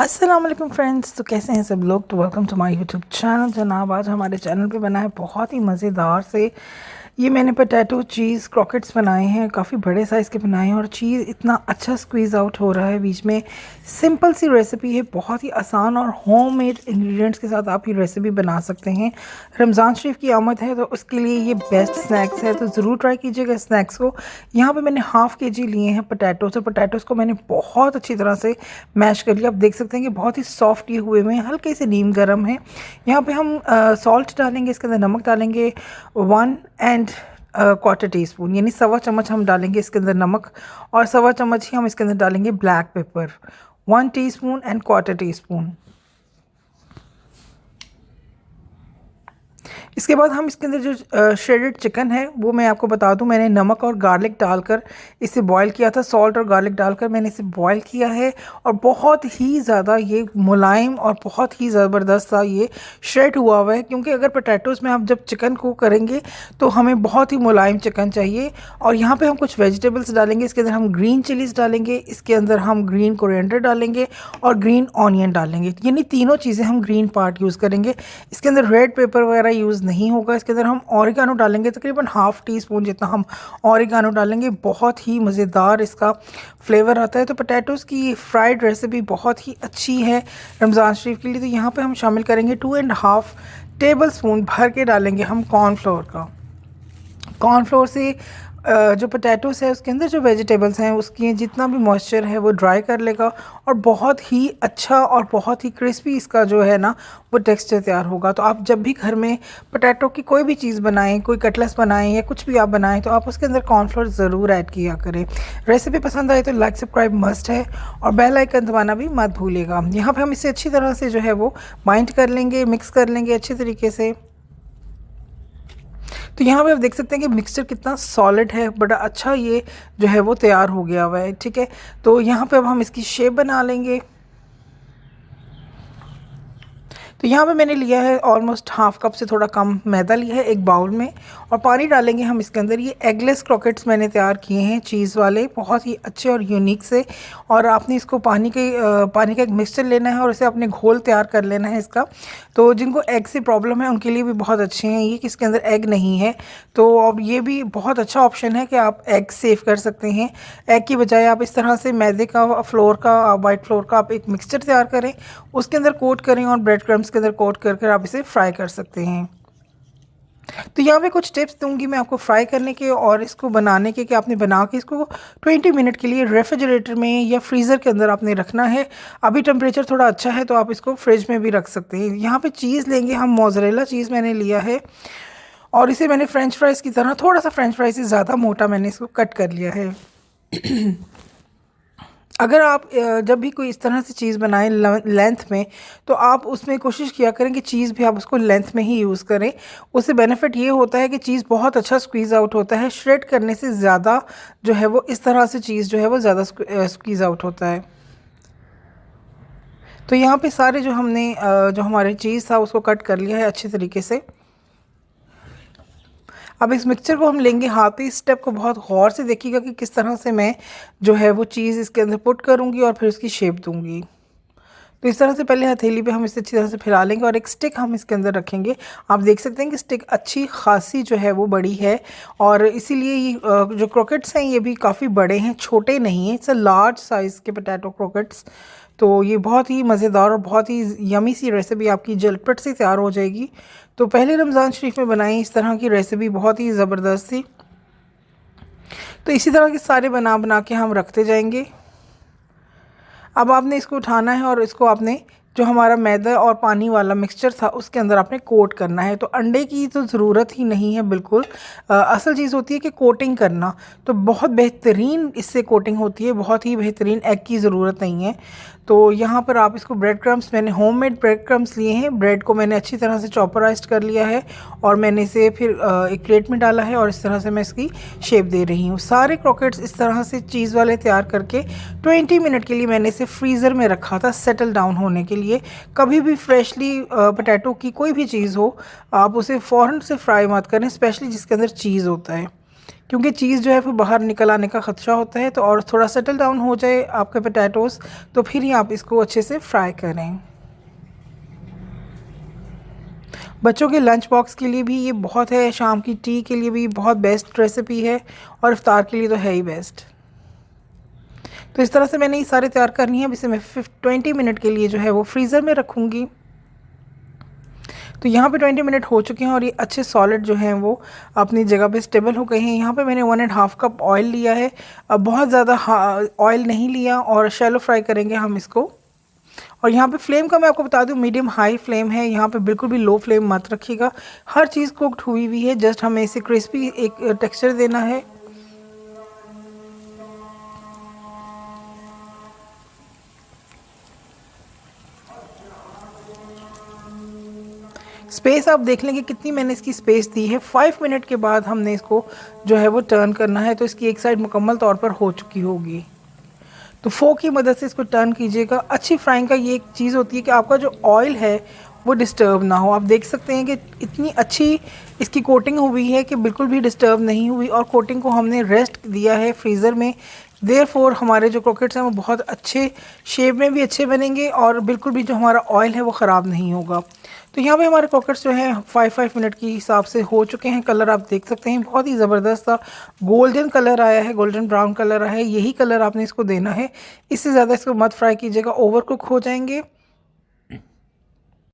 अस्सलाम वालेकुम फ्रेंड्स। तो कैसे हैं सब लोग। तो welcome to my YouTube channel. जनाब आज हमारे चैनल पे बना है बहुत ही मज़ेदार से ये मैंने पोटैटो चीज़ क्रॉकेट्स बनाए हैं। काफ़ी बड़े साइज़ के बनाए हैं और चीज़ इतना अच्छा स्क्वीज़ आउट हो रहा है बीच में। सिंपल सी रेसिपी है, बहुत ही आसान और होममेड इंग्रेडिएंट्स के साथ आप ये रेसिपी बना सकते हैं। रमज़ान शरीफ की आमद है तो उसके लिए ये बेस्ट स्नैक्स है, तो ज़रूर ट्राई कीजिएगा स्नैक्स को। यहाँ पे मैंने हाफ़ के जी लिए हैं पोटैटोज़, और पोटैटोज़ को मैंने बहुत अच्छी तरह से मैश कर लिया। आप देख सकते हैं कि बहुत ही सॉफ्ट ये हुए हुए हैं, हल्के से नीम गर्म है। यहाँ पे हम सॉल्ट डालेंगे, इसके अंदर नमक डालेंगे 1¼ टी स्पून, यानी सवा चम्मच हम डालेंगे इसके अंदर नमक, और सवा चम्मच ही हम इसके अंदर डालेंगे black pepper. 1 teaspoon and ¼ teaspoon. इसके बाद हम इसके अंदर जो श्रेडेड चिकन है वो मैं आपको बता दूं, मैंने नमक और गार्लिक डालकर इसे बॉईल किया था। सॉल्ट और गार्लिक डालकर मैंने इसे बॉईल किया है और बहुत ही ज़्यादा ये मुलायम और बहुत ही ज़बरदस्त सा ये श्रेड हुआ हुआ है, क्योंकि अगर पोटैटोज़ में आप जब चिकन को करेंगे तो हमें बहुत ही मुलायम चिकन चाहिए। और यहाँ पे हम कुछ वेजिटेबल्स डालेंगे। इसके अंदर हम ग्रीन चिलीज़ डालेंगे, इसके अंदर हम ग्रीन कोरिएंडर डालेंगे और ग्रीन ऑनियन डालेंगे, यानी तीनों चीज़ें हम ग्रीन पार्ट यूज़ करेंगे। इसके अंदर रेड पेपर वगैरह यूज़ नहीं होगा। इसके अंदर हम ऑरिगानो डालेंगे, तकरीबन ½ टीस्पून जितना हम ऑरिगानो डालेंगे। बहुत ही मज़ेदार इसका फ्लेवर आता है। तो पोटैटोज़ की फ्राइड रेसिपी बहुत ही अच्छी है रमज़ान शरीफ के लिए। तो यहाँ पे हम शामिल करेंगे 2½ टेबलस्पून भर के डालेंगे हम कॉर्नफ्लोर का। कॉर्नफ्लोर से जो पोटैटोज़ है उसके अंदर जो वेजिटेबल्स हैं उसकी जितना भी मॉइस्चर है वो ड्राई कर लेगा और बहुत ही अच्छा और बहुत ही क्रिस्पी इसका जो है ना वो टेक्सचर तैयार होगा। तो आप जब भी घर में पोटैटो की कोई भी चीज़ बनाएं, कोई कटलेट्स बनाएं या कुछ भी आप बनाएं, तो आप उसके अंदर कॉर्नफ्लोर ज़रूर ऐड किया करें। रेसिपी पसंद आए तो लाइक सब्सक्राइब मस्ट है और बेल आइकन दबाना भी मत भूलिएगा। यहाँ पर हम इसे अच्छी तरह से जो है वो बाइंड कर लेंगे, मिक्स कर लेंगे अच्छे तरीके से। तो यहाँ पे आप देख सकते हैं कि मिक्सचर कितना सॉलिड है, बड़ा अच्छा ये जो है वो तैयार हो गया हुआ है। ठीक है, तो यहाँ पे अब हम इसकी शेप बना लेंगे। तो यहाँ पे मैंने लिया है ऑलमोस्ट ½ कप से थोड़ा कम मैदा लिया है एक बाउल में, और पानी डालेंगे हम इसके अंदर। ये एगलेस क्रॉकेट्स मैंने तैयार किए हैं चीज़ वाले, बहुत ही अच्छे और यूनिक से। और आपने इसको पानी का एक मिक्सचर लेना है और इसे अपने घोल तैयार कर लेना है इसका। तो जिनको एग से प्रॉब्लम है उनके लिए भी बहुत अच्छे हैं ये, कि इसके अंदर एग नहीं है। तो अब ये भी बहुत अच्छा ऑप्शन है कि आप एग सेव कर सकते हैं। एग की बजाय आप इस तरह से मैदे का, फ्लोर का, वाइट फ्लोर का आप एक मिक्सचर तैयार करें, उसके अंदर कोट करें और ब्रेड क्रम्स के अंदर कोट करके आप इसे फ्राई कर सकते हैं। तो यहाँ पे कुछ टिप्स दूंगी मैं आपको फ्राई करने के और इसको बनाने के, कि आपने बना के इसको 20 मिनट के लिए रेफ्रिजरेटर में या फ्रीज़र के अंदर आपने रखना है। अभी टेम्परेचर थोड़ा अच्छा है तो आप इसको फ्रिज में भी रख सकते हैं। यहाँ पे चीज़ लेंगे हम, मोज़रेला चीज़ मैंने लिया है और इसे मैंने फ्रेंच फ्राइज़ की तरह, थोड़ा सा फ्रेंच फ्राइज से ज़्यादा मोटा मैंने इसको कट कर लिया है। अगर आप जब भी कोई इस तरह से चीज़ बनाएं लेंथ में, तो आप उसमें कोशिश किया करें कि चीज़ भी आप उसको लेंथ में ही यूज़ करें। उससे बेनिफिट ये होता है कि चीज़ बहुत अच्छा स्क्वीज़ आउट होता है। श्रेड करने से ज़्यादा जो है वो इस तरह से चीज़ जो है वो ज़्यादा स्क्वीज़ आउट होता है। तो यहाँ पे सारे जो हमने जो हमारे चीज़ था उसको कट कर लिया है अच्छे तरीके से। अब इस मिक्सचर को हम लेंगे हाथ। इस स्टेप को बहुत गौर से देखिएगा कि किस तरह से मैं जो है वो चीज़ इसके अंदर पुट करूँगी और फिर उसकी शेप दूँगी। तो इस तरह से पहले हथेली पे हम इसे अच्छी तरह से फैला लेंगे और एक स्टिक हम इसके अंदर रखेंगे। आप देख सकते हैं कि स्टिक अच्छी खासी जो है वो बड़ी है, और इसीलिए ये जो क्रॉकेट्स हैं ये भी काफ़ी बड़े हैं, छोटे नहीं हैं। इट्स अ लार्ज साइज़ के पोटैटो क्रॉकेट्स। तो ये बहुत ही मज़ेदार और बहुत ही यमी सी रेसिपी आपकी झटपट से तैयार हो जाएगी। तो पहले रमज़ान शरीफ में बनाई इस तरह की रेसिपी, बहुत ही ज़बरदस्त थी। तो इसी तरह के सारे बना बना के हम रखते जाएंगे। अब आपने इसको उठाना है और इसको आपने जो हमारा मैदा और पानी वाला मिक्सचर था उसके अंदर आपने कोट करना है। तो अंडे की तो ज़रूरत ही नहीं है बिल्कुल। असल चीज़ होती है कि कोटिंग करना, तो बहुत बेहतरीन इससे कोटिंग होती है, बहुत ही बेहतरीन। एग की ज़रूरत नहीं है। तो यहाँ पर आप इसको ब्रेड क्रम्स, मैंने होममेड ब्रेड क्रम्स लिए हैं। ब्रेड को मैंने अच्छी तरह से चॉपराइज्ड कर लिया है और मैंने इसे फिर एक प्लेट में डाला है और इस तरह से मैं इसकी शेप दे रही हूँ। सारे क्रॉकेट्स इस तरह से चीज़ वाले तैयार करके 20 मिनट के लिए मैंने इसे फ्रीज़र में रखा था सेटल डाउन होने के लिए। कभी भी फ्रेशली पोटैटो की कोई भी चीज़ हो, आप उसे फ़ौरन से फ्राई मत करें, स्पेशली जिसके अंदर चीज़ होता है। क्योंकि चीज़ जो है वो बाहर निकल आने का ख़दशा होता है। तो और थोड़ा सेटल डाउन हो जाए आपके पोटैटोज़ तो फिर ही आप इसको अच्छे से फ्राई करें। बच्चों के लंच बॉक्स के लिए भी ये बहुत है, शाम की टी के लिए भी बहुत बेस्ट रेसिपी है और इफ्तार के लिए तो है ही बेस्ट। तो इस तरह से मैंने ये सारे तैयार करनी है। अब इसे मैं 20 मिनट के लिए जो है वो फ्रीज़र में रखूँगी। तो यहाँ पे 20 मिनट हो चुके हैं और ये अच्छे सॉलिड जो हैं वो अपनी जगह पे स्टेबल हो गए हैं। यहाँ पे मैंने 1.5 कप ऑयल लिया है। अब बहुत ज़्यादा ऑयल नहीं लिया और शैलो फ्राई करेंगे हम इसको। और यहाँ पे फ्लेम का मैं आपको बता दूँ मीडियम हाई फ्लेम है। यहाँ पे बिल्कुल भी लो फ्लेम मत रखिएगा। हर चीज़ कुक्ड हुई हुई है, जस्ट हमें इसे क्रिस्पी एक टेक्सचर देना है। स्पेस आप देख लेंगे कितनी मैंने इसकी स्पेस दी है। 5 मिनट के बाद हमने इसको जो है वो टर्न करना है। तो इसकी एक साइड मुकम्मल तौर पर हो चुकी होगी। तो फोक की मदद से इसको टर्न कीजिएगा। अच्छी फ्राइंग का ये एक चीज़ होती है कि आपका जो ऑयल है वो डिस्टर्ब ना हो। आप देख सकते हैं कि इतनी अच्छी इसकी कोटिंग हुई है कि बिल्कुल भी डिस्टर्ब नहीं हुई और कोटिंग को हमने रेस्ट दिया है फ्रीज़र में। देयरफॉर हमारे जो क्रॉकेट्स हैं वो बहुत अच्छे शेप में भी अच्छे बनेंगे और बिल्कुल भी जो हमारा ऑयल है वो ख़राब नहीं होगा। तो यहाँ पे हमारे क्रॉकेट्स जो हैं 5 मिनट के हिसाब से हो चुके हैं। कलर आप देख सकते हैं बहुत ही ज़बरदस्त सा गोल्डन कलर आया है, गोल्डन ब्राउन कलर आया है। यही कलर आपने इसको देना है, इससे ज़्यादा इसको मत फ्राई कीजिएगा, ओवर कुक हो जाएंगे।